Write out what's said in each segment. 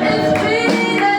It's been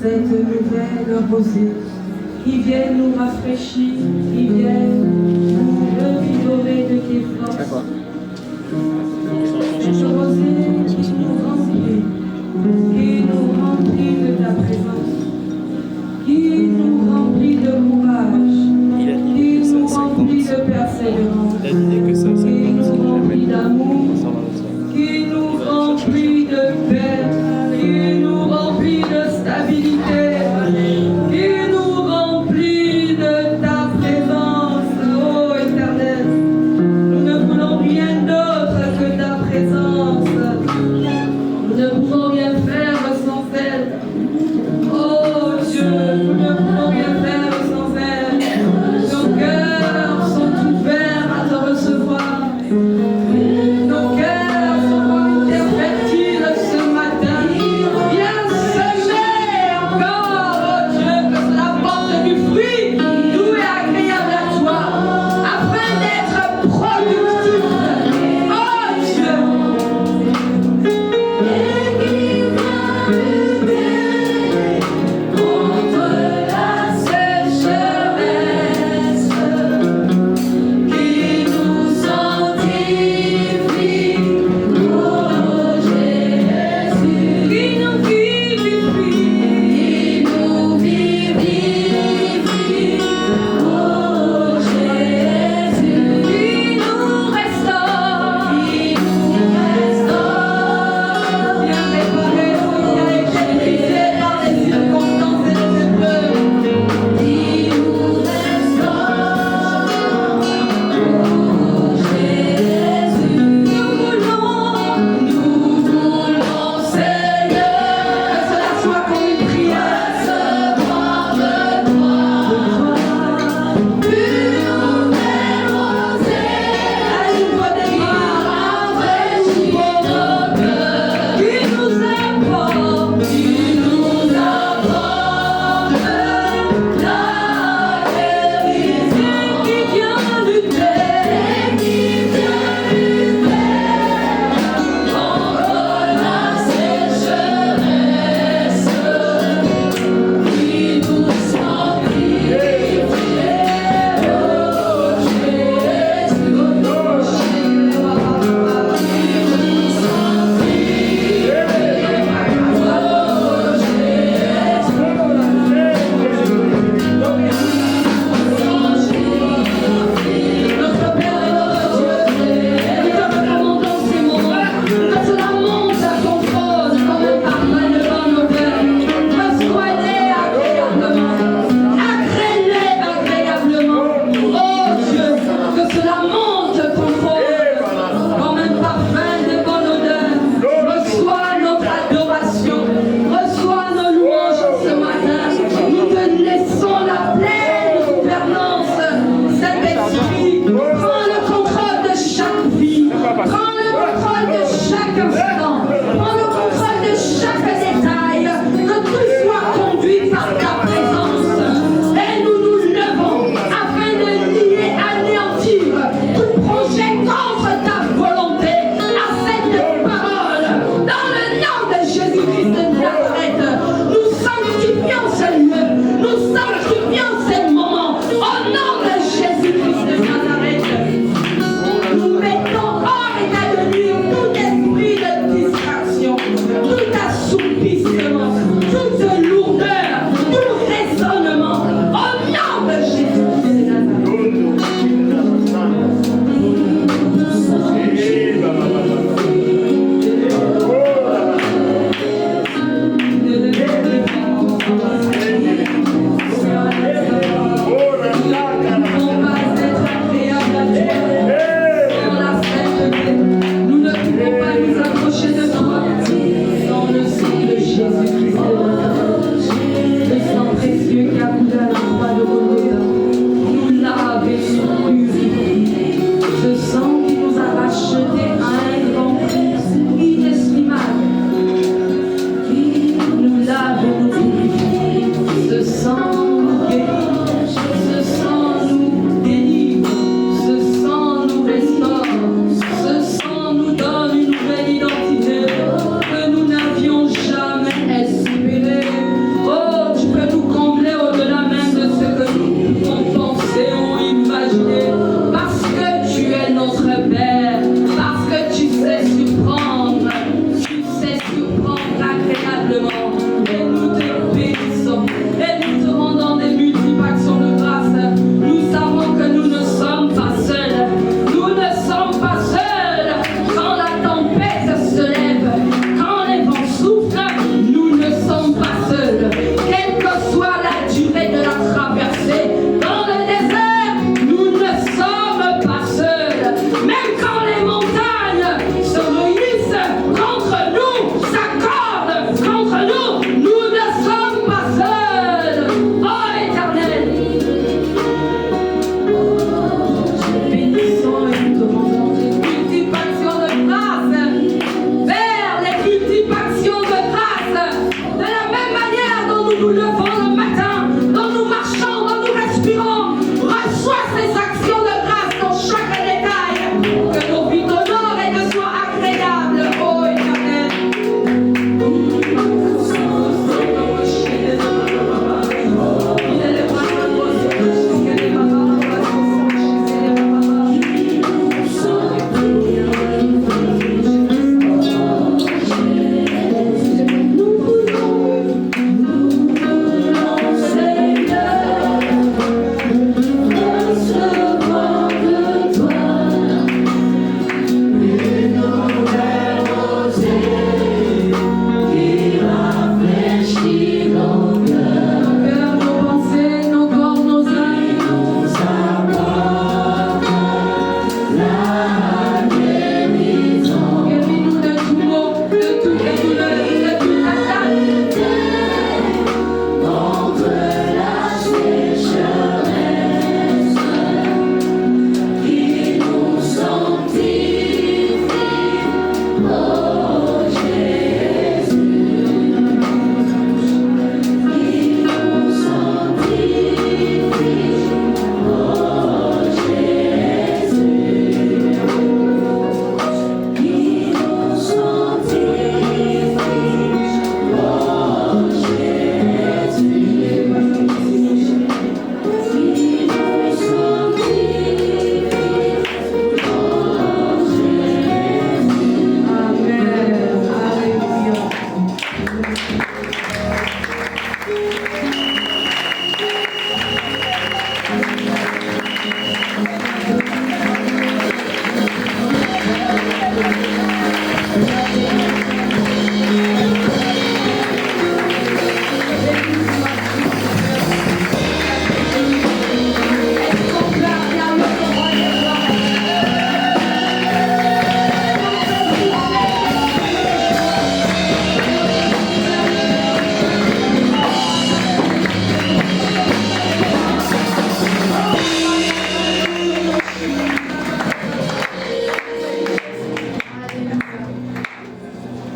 cette nouvelle rosée qui vienne nous rafraîchir, qui vienne nous revigorer de tes forces. Cette rosée qui nous remplit de ta présence, qui nous remplit de courage, qui nous remplit de persévérance, qui nous remplit d'amour, qui nous remplit de paix, qui nous remplit de stabilité, qui nous remplit de ta présence, ô Éternel. Nous ne voulons rien d'autre que ta présence. Nous ne pouvons rien faire sans elle. Oh Dieu, nous ne pouvons rien faire sans elle. Nos cœurs sont ouverts à te recevoir. la durée de la traversée. Dans le désert, nous ne sommes pas seuls. Même quand les montagnes se réunissent contre nous, s'accordent contre nous, nous ne sommes pas seuls. Oh Éternel, bénissons et nous demandons des cultivations de grâce, vers les cultivations de grâce, de la même manière dont nous nous levons le matin, dont nous marchons, dont nous respirons. Reçois ces actions de grâce dans chaque détail, que nos vies t'honorent et que soient agréables, ô Éternel.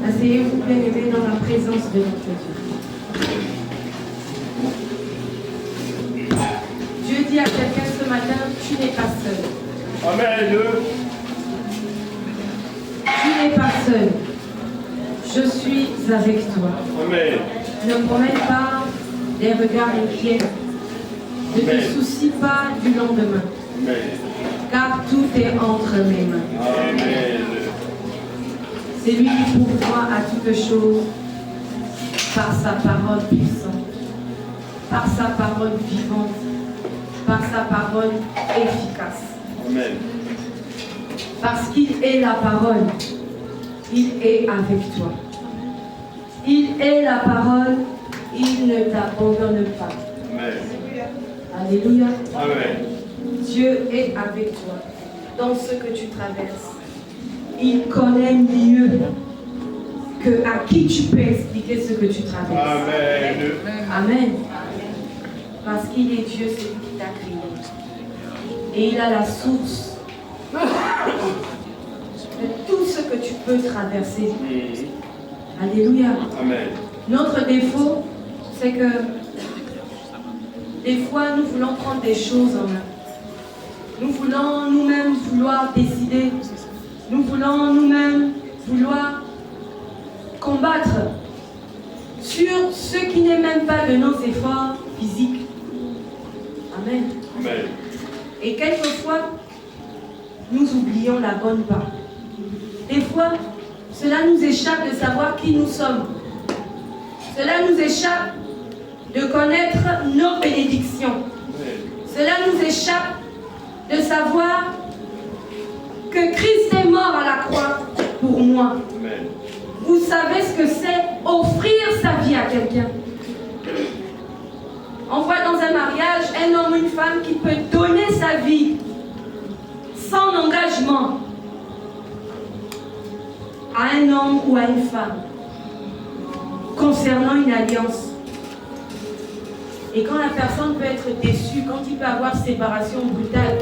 Asseyez-vous, bien-aimés, dans la présence de notre Dieu. Dieu dit à quelqu'un ce matin, tu n'es pas seul. Amen. Tu n'es pas seul. Je suis avec toi. Amen. Ne promène pas des regards inquiets. Ne te soucie pas du lendemain. Amen. Car tout est entre mes mains. Amen. C'est lui qui pourvoit à toutes choses par sa parole puissante, par sa parole vivante, par sa parole efficace. Amen. Parce qu'il est la parole, il est avec toi. Il est la parole, il ne t'abandonne pas. Amen. Alléluia. Amen. Dieu est avec toi dans ce que tu traverses. Il connaît mieux que à qui tu peux expliquer ce que tu traverses. Amen. Amen. Parce qu'il est Dieu, c'est lui qui t'a créé. Et il a la source de tout ce que tu peux traverser. Alléluia. Amen. Notre défaut, c'est que des fois, nous voulons prendre des choses en main. Nous voulons nous-mêmes vouloir décider. Nous voulons nous-mêmes vouloir combattre sur ce qui n'est même pas de nos efforts physiques. Amen. Amen. Et quelquefois, nous oublions la bonne part. Des fois, cela nous échappe de savoir qui nous sommes. Cela nous échappe de connaître nos bénédictions. Cela nous échappe de savoir que Christ est mort à la croix pour moi. Amen. Vous savez ce que c'est offrir sa vie à quelqu'un. On voit dans un mariage un homme ou une femme qui peut donner sa vie sans engagement à un homme ou à une femme concernant une alliance. Et quand la personne peut être déçue, quand il peut avoir séparation brutale,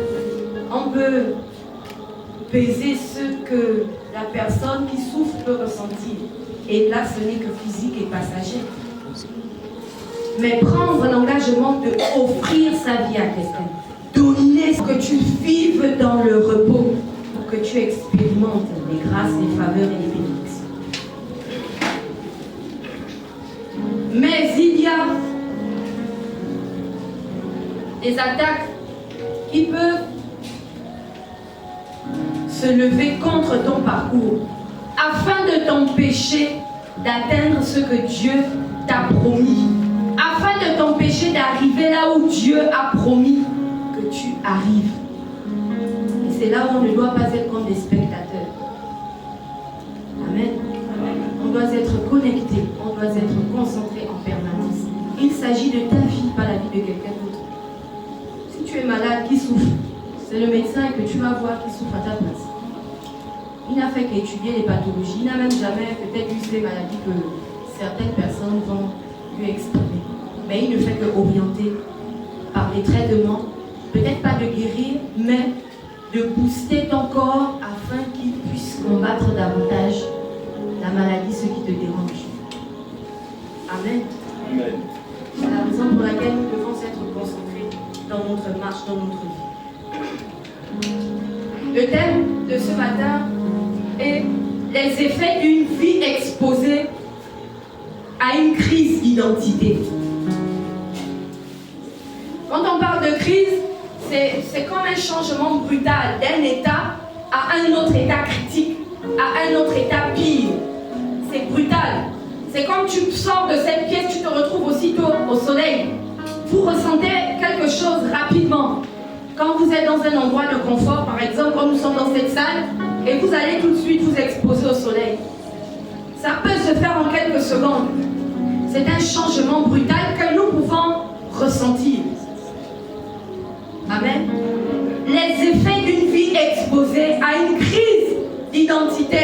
on peut peser ce que la personne qui souffre peut ressentir. Et là, ce n'est que physique et passager. Mais prendre l'engagement de offrir sa vie à quelqu'un, donner ce que tu vives dans le repos, pour que tu expérimentes les grâces, les faveurs et les bénédictions. Mais il y a des attaques qui peuvent se lever contre ton parcours afin de t'empêcher d'atteindre ce que Dieu t'a promis, afin de t'empêcher d'arriver là où Dieu a promis que tu arrives. Et c'est là où on ne doit pas être comme des spectateurs. Amen. On doit être connecté, on doit être concentré en permanence. Il s'agit de ta vie, pas la vie de quelqu'un d'autre. Si tu es malade, qui souffre? C'est le médecin que tu vas voir qui souffre à ta place. Il n'a fait qu'étudier les pathologies. Il n'a même jamais peut-être vu ces maladies que certaines personnes vont lui exprimer. Mais il ne fait qu'orienter par des traitements, peut-être pas de guérir, mais de booster ton corps afin qu'il puisse combattre davantage la maladie, ce qui te dérange. Amen. Amen. C'est la raison pour laquelle nous devons être concentrés dans notre marche, dans notre vie. Le thème de ce matin est les effets d'une vie exposée à une crise d'identité. Quand on parle de crise, c'est comme un changement brutal d'un état à un autre état critique, à un autre état pire. C'est brutal. C'est comme tu sors de cette pièce, tu te retrouves aussitôt au soleil. Vous ressentez quelque chose rapidement. Quand vous êtes dans un endroit de confort, par exemple, comme nous sommes dans cette salle, et vous allez tout de suite vous exposer au soleil. Ça peut se faire en quelques secondes. C'est un changement brutal que nous pouvons ressentir. Amen. Les effets d'une vie exposée à une crise d'identité.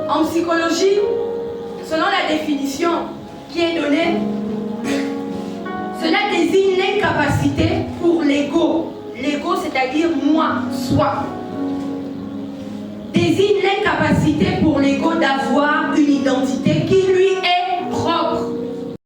En psychologie, selon la définition qui est donnée, cela désigne l'incapacité pour l'ego. L'ego, c'est-à-dire moi, soi. Désigne l'incapacité pour l'ego d'avoir une identité